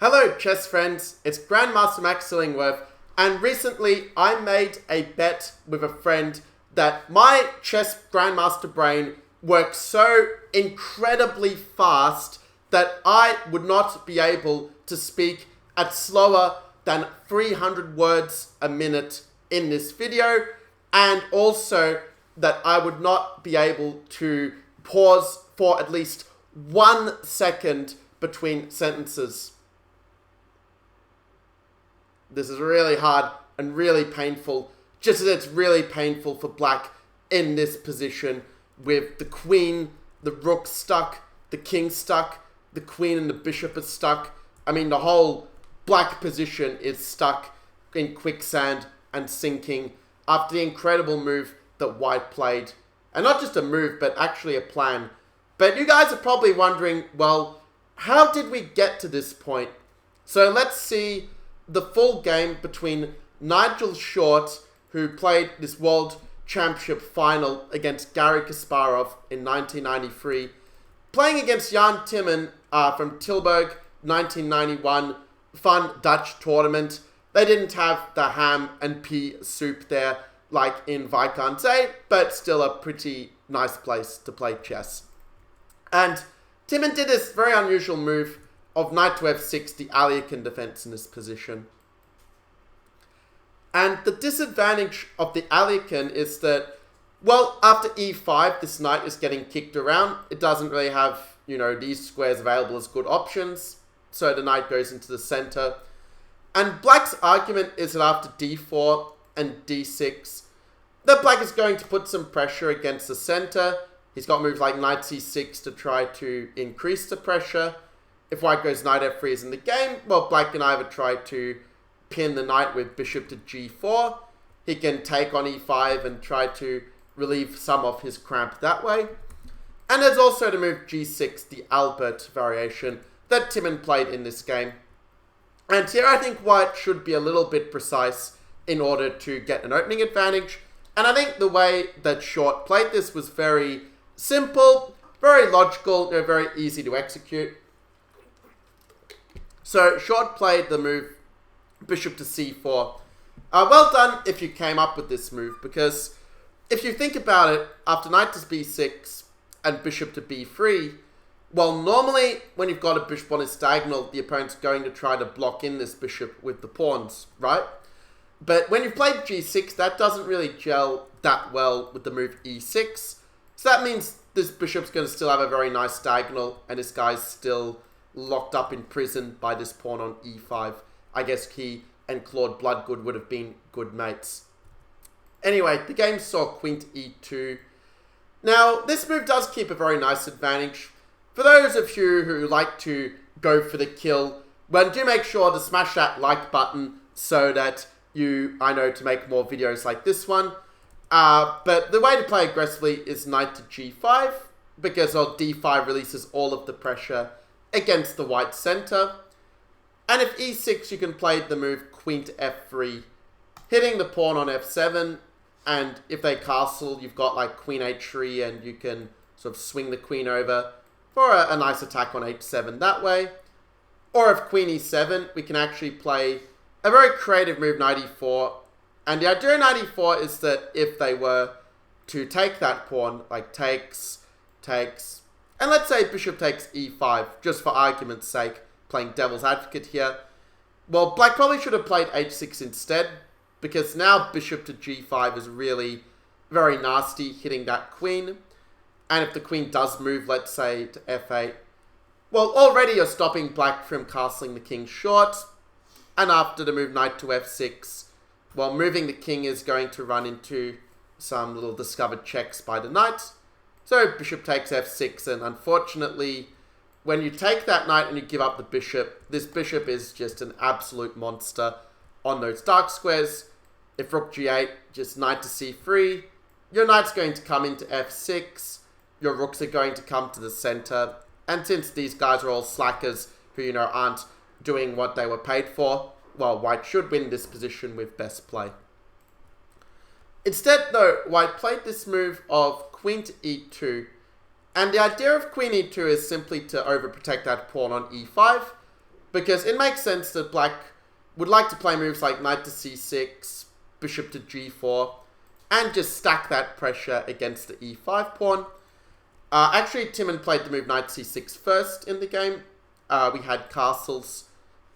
Hello chess friends, it's Grandmaster Max Illingworth, and recently I made a bet with a friend that my chess Grandmaster brain works so incredibly fast that I would not be able to speak at slower than 300 words a minute in this video, and also that I would not be able to pause for at least 1 second between sentences. This is really hard and really painful, just as it's really painful for black in this position with the queen, the rook stuck, the king stuck, the queen and the bishop are stuck. I mean, the whole black position is stuck in quicksand and sinking after the incredible move that white played. And not just a move, but actually a plan. But you guys are probably wondering, well, how did we get to this point? So let's see the full game between Nigel Short, who played this World Championship final against Garry Kasparov in 1993, playing against Short-Timman from Tilburg, 1991, fun Dutch tournament. They didn't have the ham and pea soup there like in Viscountay, but still a pretty nice place to play chess. And Timman did this very unusual move of knight to f6, the Alekhine defense in this position. And the disadvantage of the Alekhine is that, well, after e5, this knight is getting kicked around. It doesn't really have, these squares available as good options. So the knight goes into the center. And black's argument is that after d4 and d6, that black is going to put some pressure against the center. He's got moves like knight c6 to try to increase the pressure. If white goes knight f3 is in the game, well, black can either try to pin the knight with bishop to g4. He can take on e5 and try to relieve some of his cramp that way. And there's also the move g6, the Albert variation that Timman played in this game. And here I think white should be a little bit precise in order to get an opening advantage. And I think the way that Short played this was very simple, very logical, very easy to execute. So Short played the move bishop to c4. Well done if you came up with this move, because if you think about it, after knight to b6 and bishop to b3, well, normally when you've got a bishop on his diagonal, the opponent's going to try to block in this bishop with the pawns, right? But when you've played g6, that doesn't really gel that well with the move e6. So that means this bishop's going to still have a very nice diagonal, and this guy's still locked up in prison by this pawn on e5. I guess he and Claude Bloodgood would have been good mates. Anyway, the game saw queen to e2. Now, this move does keep a very nice advantage. For those of you who like to go for the kill, well, do make sure to smash that like button so that I know to make more videos like this one. But the way to play aggressively is knight to g5, because d5 releases all of the pressure against the white center. And if e6, you can play the move queen to f3, hitting the pawn on f7. And if they castle, you've got like queen h3, and you can sort of swing the queen over for a nice attack on h7 that way. Or if queen e7, we can actually play a very creative move, knight e4. And the idea of knight e4 is that if they were to take that pawn, like takes, and let's say bishop takes e5, just for argument's sake, playing devil's advocate here. Well, black probably should have played h6 instead, because now bishop to g5 is really very nasty, hitting that queen. And if the queen does move, let's say, to f8, well, already you're stopping black from castling the king short. And after the move knight to f6, well, moving the king is going to run into some little discovered checks by the knight. So bishop takes f6, and unfortunately, when you take that knight and you give up the bishop, this bishop is just an absolute monster on those dark squares. If rook g8, just knight to c3, your knight's going to come into f6, your rooks are going to come to the center, and since these guys are all slackers who, aren't doing what they were paid for, well, white should win this position with best play. Instead, though, white played this move of queen to e2, and the idea of queen e2 is simply to overprotect that pawn on e5, because it makes sense that black would like to play moves like knight to c6, bishop to g4, and just stack that pressure against the e5 pawn. Actually, Timman played the move knight c6 first in the game. We had castles.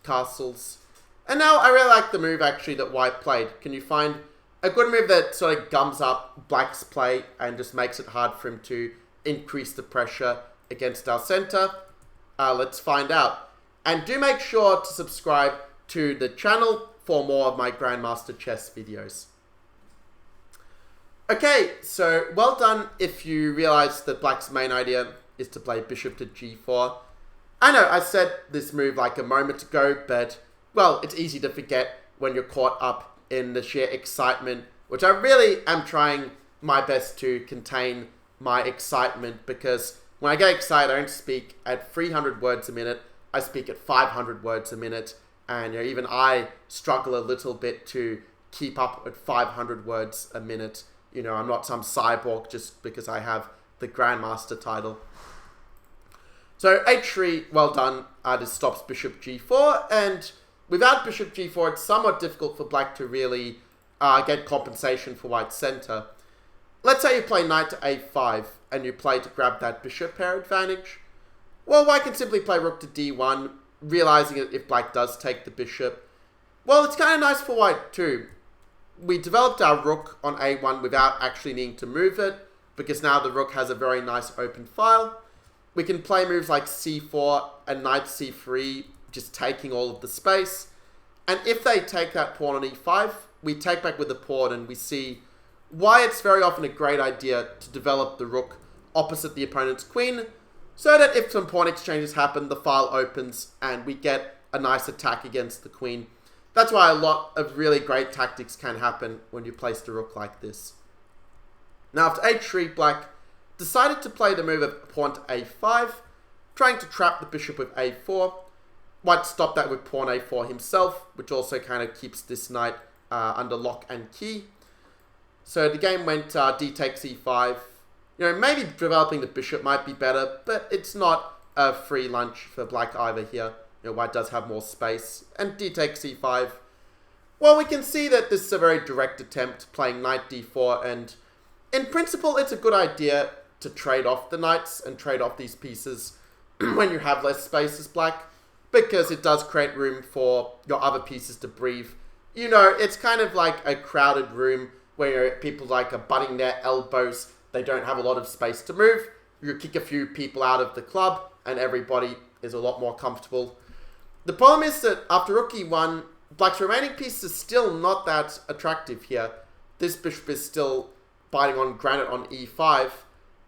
And now I really like the move, actually, that white played. Can you find a good move that sort of gums up black's play and just makes it hard for him to increase the pressure against our center? Let's find out. And do make sure to subscribe to the channel for more of my Grandmaster Chess videos. Okay, so well done if you realize that black's main idea is to play bishop to g4. I know I said this move like a moment ago, but, well, it's easy to forget when you're caught up in the sheer excitement, which I really am trying my best to contain my excitement, because when I get excited, I don't speak at 300 words a minute, I speak at 500 words a minute, and even I struggle a little bit to keep up at 500 words a minute. I'm not some cyborg just because I have the Grandmaster title. So h3, well done, this stops bishop g4, and without bishop g4, it's somewhat difficult for black to really get compensation for white's center. Let's say you play knight to a5, and you play to grab that bishop pair advantage. Well, white can simply play rook to d1, realizing that if black does take the bishop, well, it's kind of nice for white too. We developed our rook on a1 without actually needing to move it, because now the rook has a very nice open file. We can play moves like c4 and knight c3, just taking all of the space. And if they take that pawn on e5, we take back with the pawn, and we see why it's very often a great idea to develop the rook opposite the opponent's queen, so that if some pawn exchanges happen, the file opens and we get a nice attack against the queen. That's why a lot of really great tactics can happen when you place the rook like this. Now after h3, black decided to play the move of pawn to a5, trying to trap the bishop with a4. White stopped that with pawn a4 himself, which also kind of keeps this knight under lock and key. So the game went d takes e5. Maybe developing the bishop might be better, but it's not a free lunch for black either here. White does have more space, and d takes e5. Well, we can see that this is a very direct attempt, playing knight d4, and in principle, it's a good idea to trade off the knights and trade off these pieces when you have less space as black, because it does create room for your other pieces to breathe. It's kind of like a crowded room where people are butting their elbows, they don't have a lot of space to move. You kick a few people out of the club, and everybody is a lot more comfortable. The problem is that after rook e1, black's remaining piece is still not that attractive here. This bishop is still biting on granite on e5.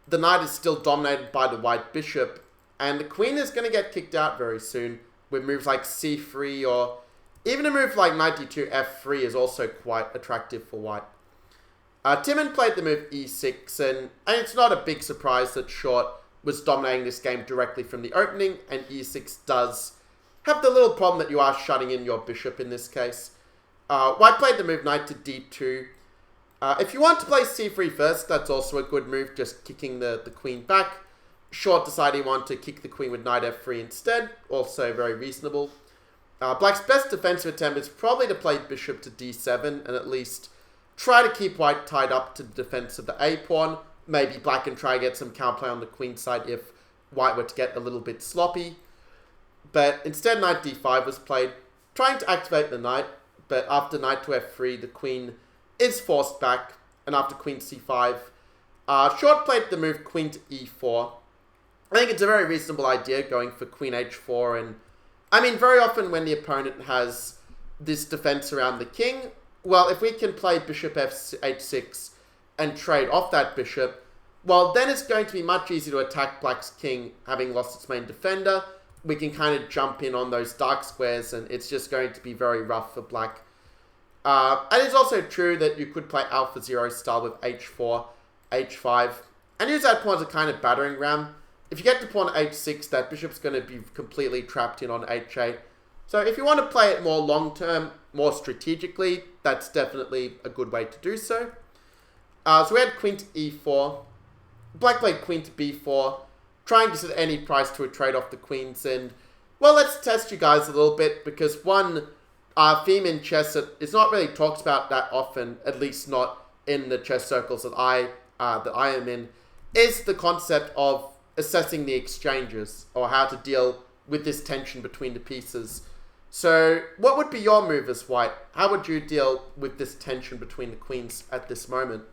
The knight is still dominated by the white bishop, and the queen is going to get kicked out very soon with moves like c3, or even a move like knight d2 f3 is also quite attractive for white. Timman played the move e6, and it's not a big surprise that Short was dominating this game directly from the opening, and e6 does have the little problem that you are shutting in your bishop in this case. White played the move knight to d2. If you want to play c3 first, that's also a good move, just kicking the queen back. Short decided he wanted to kick the queen with knight f3 instead, also very reasonable. Black's best defensive attempt is probably to play bishop to d7, and at least try to keep white tied up to the defense of the a pawn. Maybe black can try to get some counterplay on the queen side if white were to get a little bit sloppy. But instead, knight d5 was played, trying to activate the knight, but after knight to f3, the queen is forced back, and after queen c5, Short played the move queen to e4. I think it's a very reasonable idea going for queen h4, and very often when the opponent has this defense around the king, well, if we can play bishop h6 and trade off that bishop, well, then it's going to be much easier to attack black's king, having lost its main defender. We can kind of jump in on those dark squares, and it's just going to be very rough for black. And it's also true that you could play AlphaZero style with h4, h5, and use that pawn as a kind of battering ram. If you get to pawn h6, that bishop's going to be completely trapped in on h8. So if you want to play it more long-term, more strategically, that's definitely a good way to do so. So we had queen to e4. Black played queen to b4, trying just at any price to trade off the queens. And Well, let's test you guys a little bit, because one theme in chess that is not really talked about that often, at least not in the chess circles that I am in, is the concept of assessing the exchanges, or how to deal with this tension between the pieces. So, what would be your move as white? How would you deal with this tension between the queens at this moment?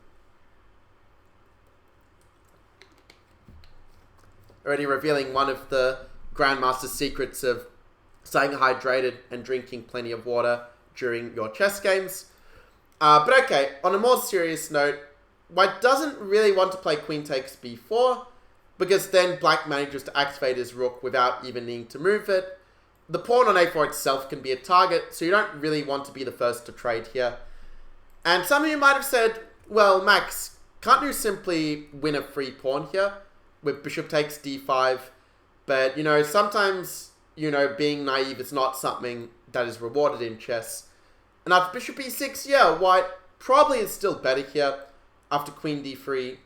Already revealing one of the Grandmaster's secrets of staying hydrated and drinking plenty of water during your chess games. But okay, on a more serious note, white doesn't really want to play queen takes b4, because then black manages to activate his rook without even needing to move it. The pawn on a4 itself can be a target, so you don't really want to be the first to trade here. And some of you might have said, well, Max, can't you simply win a free pawn here with bishop takes d5? But, sometimes, being naive is not something that is rewarded in chess. And after bishop e6, yeah, white probably is still better here after queen d3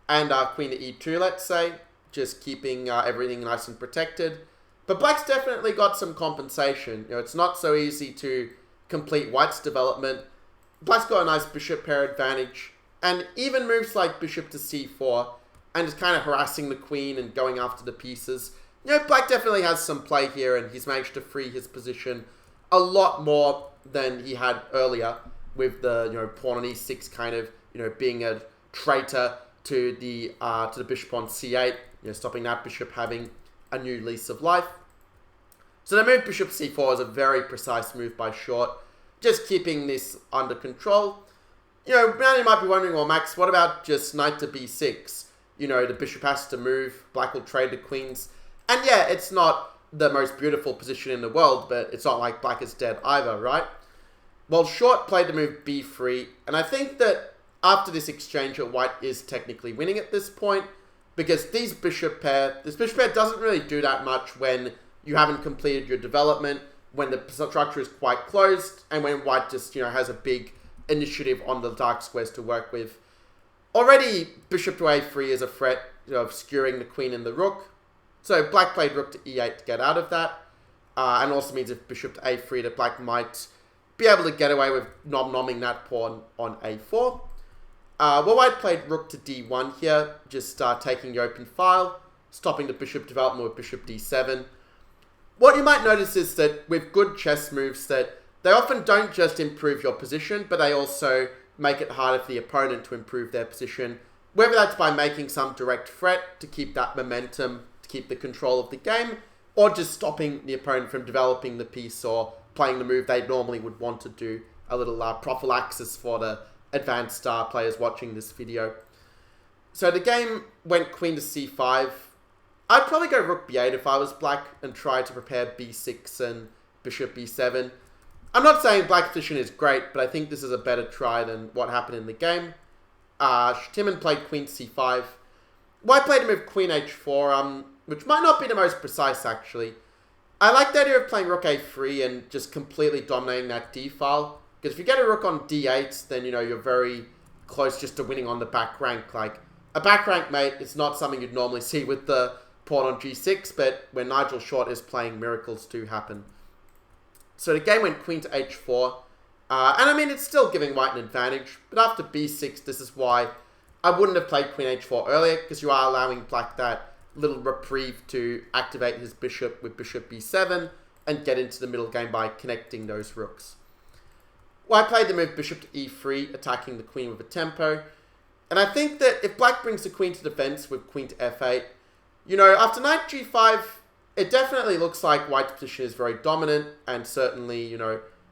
and queen to e2, let's say, just keeping everything nice and protected. But black's definitely got some compensation. It's not so easy to complete white's development. Black's got a nice bishop pair advantage, and even moves like bishop to c4 and just kind of harassing the queen and going after the pieces. Black definitely has some play here, and he's managed to free his position a lot more than he had earlier with the pawn on e6 kind of being a traitor to the bishop on c8, stopping that bishop having a new lease of life. So the move bishop c4 is a very precise move by Short, just keeping this under control. Now you might be wondering, well, Max, what about just knight to b6? The bishop has to move, black will trade the queens. And yeah, it's not the most beautiful position in the world, but it's not like black is dead either, right? Well, Short played the move b3, and I think that after this exchange, white is technically winning at this point, because this bishop pair doesn't really do that much when you haven't completed your development, when the structure is quite closed, and when white just has a big initiative on the dark squares to work with. Already, bishop to a3 is a threat of skewering the queen and the rook. So black played rook to e8 to get out of that. And also means if bishop to a3, that black might be able to get away with nom-nomming that pawn on a4. Well, white played rook to d1 here, just taking the open file, stopping the bishop development with bishop d7. What you might notice is that with good chess moves, that they often don't just improve your position, but they also make it harder for the opponent to improve their position, whether that's by making some direct threat to keep that momentum, to keep the control of the game, or just stopping the opponent from developing the piece or playing the move they normally would want to do. A little prophylaxis for the advanced star players watching this video. So the game went queen to c5. I'd probably go rook b8 if I was black and try to prepare b6 and bishop b7. I'm not saying black's position is great, but I think this is a better try than what happened in the game. Short-Timman played queen c5. White played a move queen h4, which might not be the most precise actually. I like the idea of playing rook a3 and just completely dominating that d file. Because if you get a rook on d8, then you're very close just to winning on the back rank. Like, a back rank mate is not something you'd normally see with the pawn on g6, but when Nigel Short is playing, miracles do happen. So the game went queen to h4. And I mean, it's still giving white an advantage. But after b6, this is why I wouldn't have played queen h4 earlier, because you are allowing black that little reprieve to activate his bishop with bishop b7 and get into the middle game by connecting those rooks. Well, I played the move bishop to e3, attacking the queen with a tempo. And I think that if black brings the queen to defense with queen to f8, after knight g5, it definitely looks like white's position is very dominant. And certainly,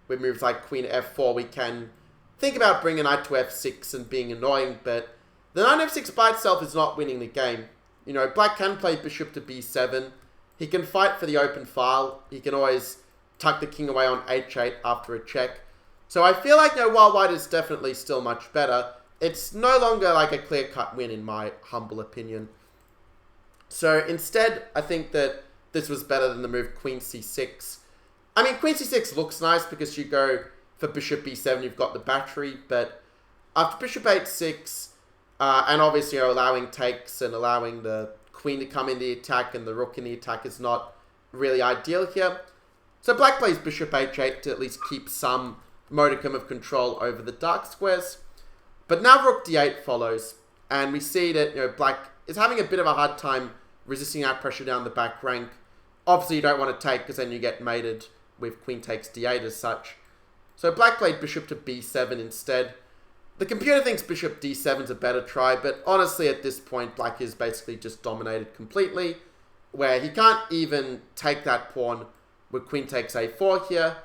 with moves like queen to f4, we can think about bringing knight to f6 and being annoying. But the knight f6 by itself is not winning the game. Black can play bishop to b7. He can fight for the open file. He can always tuck the king away on h8 after a check. So I feel like, while white is definitely still much better, it's no longer like a clear-cut win in my humble opinion. So instead, I think that this was better than the move queen c6. I mean, queen c6 looks nice because you go for bishop b7, you've got the battery, but after bishop h6, and obviously allowing takes and allowing the queen to come in the attack and the rook in the attack is not really ideal here. So black plays bishop h8 to at least keep some modicum of control over the dark squares. But now rook d8 follows, and we see that black is having a bit of a hard time resisting that pressure down the back rank. Obviously, you don't want to take because then you get mated with queen takes d8 as such. So black played bishop to b7 instead. The computer thinks bishop d7 is a better try, but honestly at this point black is basically just dominated completely, where he can't even take that pawn with queen takes a4 here,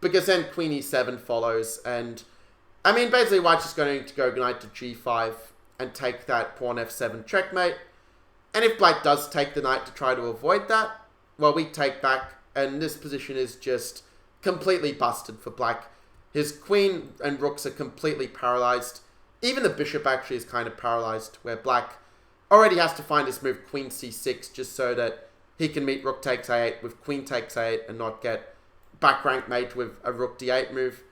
because then queen e7 follows, and I mean basically white's just going to go knight to g5 and take that pawn f7 checkmate. And if black does take the knight to try to avoid that, well, we take back, and this position is just completely busted for black. His queen and rooks are completely paralyzed. Even the bishop actually is kind of paralyzed, where black already has to find his move queen c6 just so that he can meet rook takes a8 with queen takes a8 and not get back rank mate with a rook d8 move.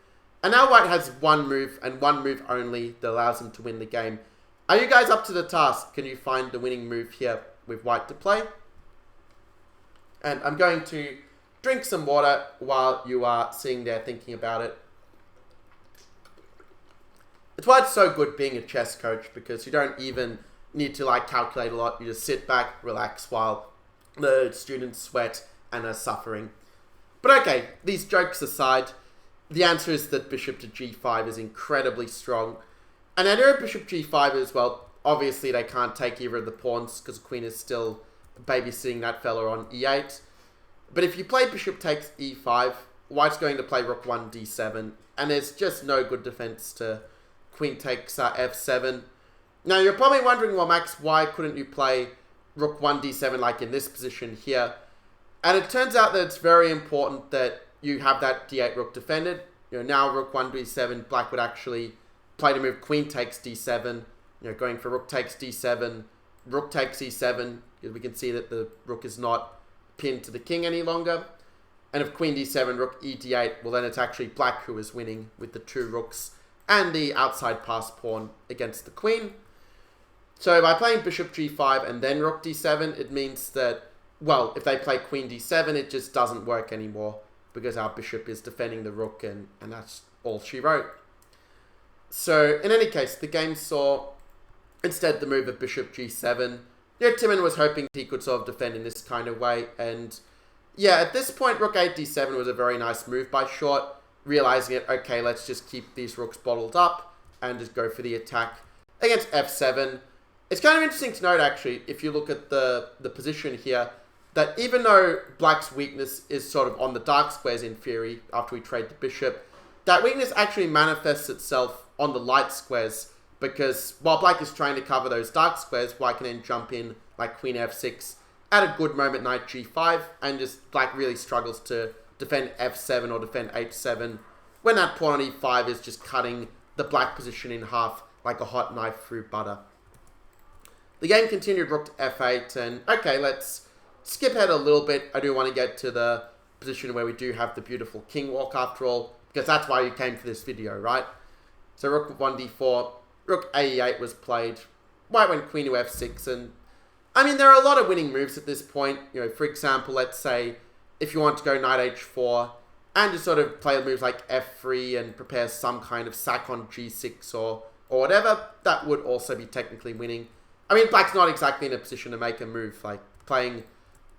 And now white has one move and one move only that allows him to win the game. Are you guys up to the task? Can you find the winning move here with white to play? And I'm going to drink some water while you are sitting there thinking about it. It's why it's so good being a chess coach, because you don't even need to calculate a lot. You just sit back, relax while the students sweat and are suffering. But okay, these jokes aside, the answer is that bishop to g5 is incredibly strong. And the idea of bishop g5 is, well, obviously they can't take either of the pawns because the queen is still babysitting that fella on e8. But if you play bishop takes e5, white's going to play rook 1 d7, and there's just no good defense to queen takes f7. Now you're probably wondering, well Max, why couldn't you play rook 1 d7 like in this position here? And it turns out that it's very important that you have that d8 rook defended. Now rook 1 d7, black would actually play to move queen takes d7, going for rook takes d7, rook takes e7, because we can see that the rook is not pinned to the king any longer. And if queen d7, rook e d8, well then it's actually black who is winning with the two rooks and the outside pass pawn against the queen. So by playing bishop g5 and then rook d7, it means that, well, if they play queen d7, it just doesn't work anymore because our bishop is defending the rook, and that's all she wrote. So in any case, the game saw instead the move of bishop g7. Timman was hoping he could sort of defend in this kind of way, and yeah, at this point rook 8 d7 was a very nice move by Short, realizing it, okay, let's just keep these rooks bottled up and just go for the attack against f7. It's kind of interesting to note, actually, if you look at the position here, that even though black's weakness is sort of on the dark squares in theory, after we trade the bishop, that weakness actually manifests itself on the light squares, because while black is trying to cover those dark squares, white can then jump in like queen f6 at a good moment, knight g5, and just black really struggles to defend f7 or defend h7 when that pawn on e5 is just cutting the black position in half like a hot knife through butter. The game continued rook to f8, and okay, let's skip ahead a little bit. I do want to get to the position where we do have the beautiful king walk after all, because that's why you came for this video, right? So rook 1 d4, rook a8 was played, white went queen to f6, and I mean, there are a lot of winning moves at this point. For example, let's say if you want to go knight h4 and just sort of play moves like f3 and prepare some kind of sack on g6 or whatever, that would also be technically winning. I mean, black's not exactly in a position to make a move, like playing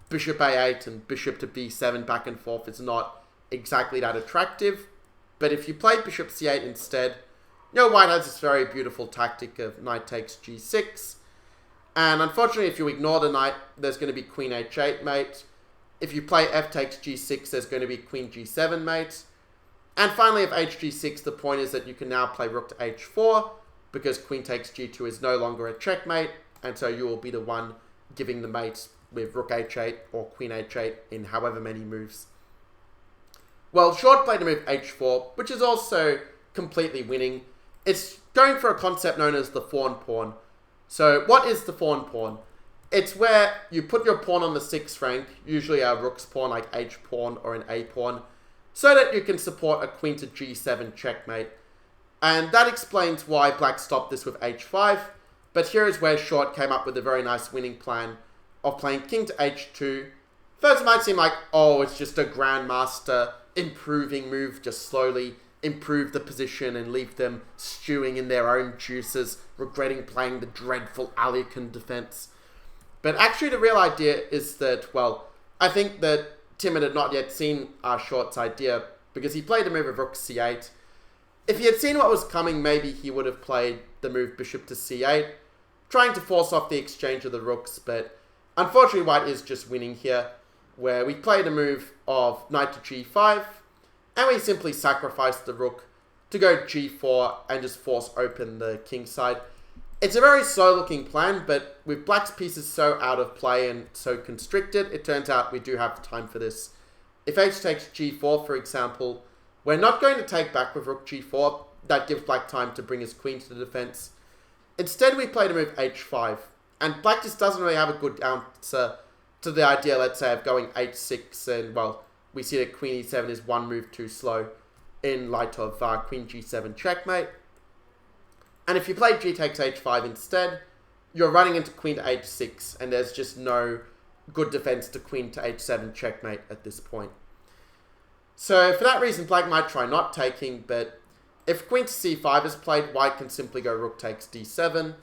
bishop a8 and bishop to b7 back and forth is not exactly that attractive. But if you play bishop c8 instead, white has this very beautiful tactic of knight takes g6. And unfortunately, if you ignore the knight, there's going to be queen h8 mate. If you play f takes g6, there's going to be queen g7 mate. And finally, if hg6, the point is that you can now play rook to h4, because queen takes g2 is no longer a checkmate, and so you will be the one giving the mate with rook h8 or queen h8 in however many moves. Well, Short played a move h4, which is also completely winning. It's going for a concept known as the fawn pawn. So what is the fawn pawn? It's where you put your pawn on the 6th rank, usually a rook's pawn like h pawn or an a pawn, so that you can support a queen to g7 checkmate. And that explains why black stopped this with h5, but here is where Short came up with a very nice winning plan of playing king to h2, First, it might seem like, oh, it's just a Grandmaster improving move, just slowly improve the position and leave them stewing in their own juices, regretting playing the dreadful Alekan defense. But actually, the real idea is that, well, I think that Timman had not yet seen Short's idea because he played the move of Rook C8. If he had seen what was coming, maybe he would have played the move Bishop to C8, trying to force off the exchange of the rooks, but unfortunately White is just winning here, where we played a move of Knight to G5, and we simply sacrificed the rook to go G4 and just force open the king side. It's a very slow looking plan, but with Black's pieces so out of play and so constricted, it turns out we do have time for this. If H takes G4, for example, we're not going to take back with Rook G4. That gives Black time to bring his queen to the defense. Instead, we played a move H5, and Black just doesn't really have a good answer to the idea, let's say, of going H6, and, well, we see that Queen E7 is one move too slow in light of Queen G7 checkmate. And if you play G takes H5 instead, you're running into Queen to H6, and there's just no good defense to Queen to H7 checkmate at this point. So for that reason, Black might try not taking, but if Queen to C5 is played, White can simply go Rook takes D7.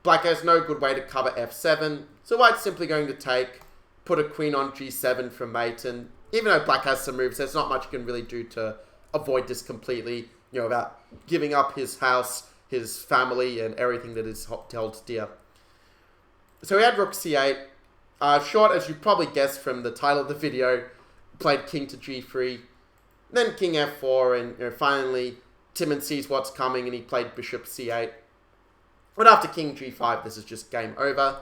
Black has no good way to cover F7, so White's simply going to take, put a Queen on G7 for mate, and even though Black has some moves, there's not much he can really do to avoid this completely, without giving up his house, his family, and everything that is held dear. So we had Rook C8. Short, as you probably guessed from the title of the video, played King to G3, then King F4, and finally Timman sees what's coming and he played Bishop C8. But after King G5, this is just game over.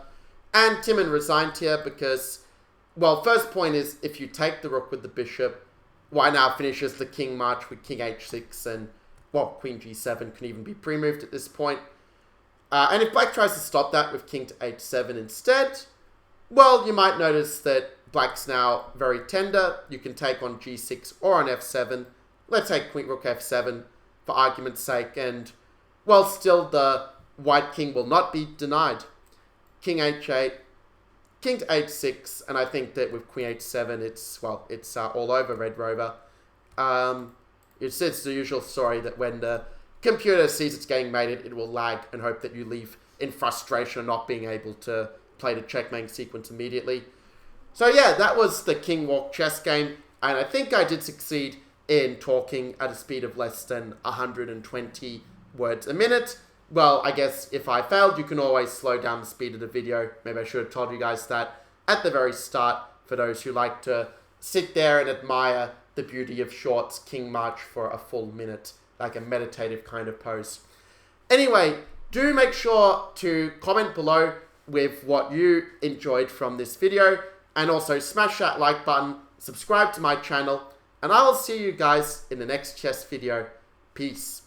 And Timman resigned here because, well, first point is if you take the rook with the bishop, White now finishes the king march with King H6 and, well, Queen G7 can even be pre-moved at this point. And if Black tries to stop that with King to H7 instead, well, you might notice that Black's now very tender. You can take on G6 or on F7. Let's take Queen Rook F7 for argument's sake. And, well, still the White king will not be denied. King H8, King to H6, and I think that with Queen H7, it's all over Red Rover. It's the usual story that when the computer sees it's getting mated, it will lag and hope that you leave in frustration of not being able to play the checkmate sequence immediately. So yeah, that was the King Walk chess game, and I think I did succeed in talking at a speed of less than 120 words a minute. Well, I guess if I failed, you can always slow down the speed of the video. Maybe I should have told you guys that at the very start for those who like to sit there and admire the beauty of Short's King March for a full minute, like a meditative kind of pose. Anyway, do make sure to comment below with what you enjoyed from this video, and also smash that like button, subscribe to my channel, and I will see you guys in the next chess video. Peace.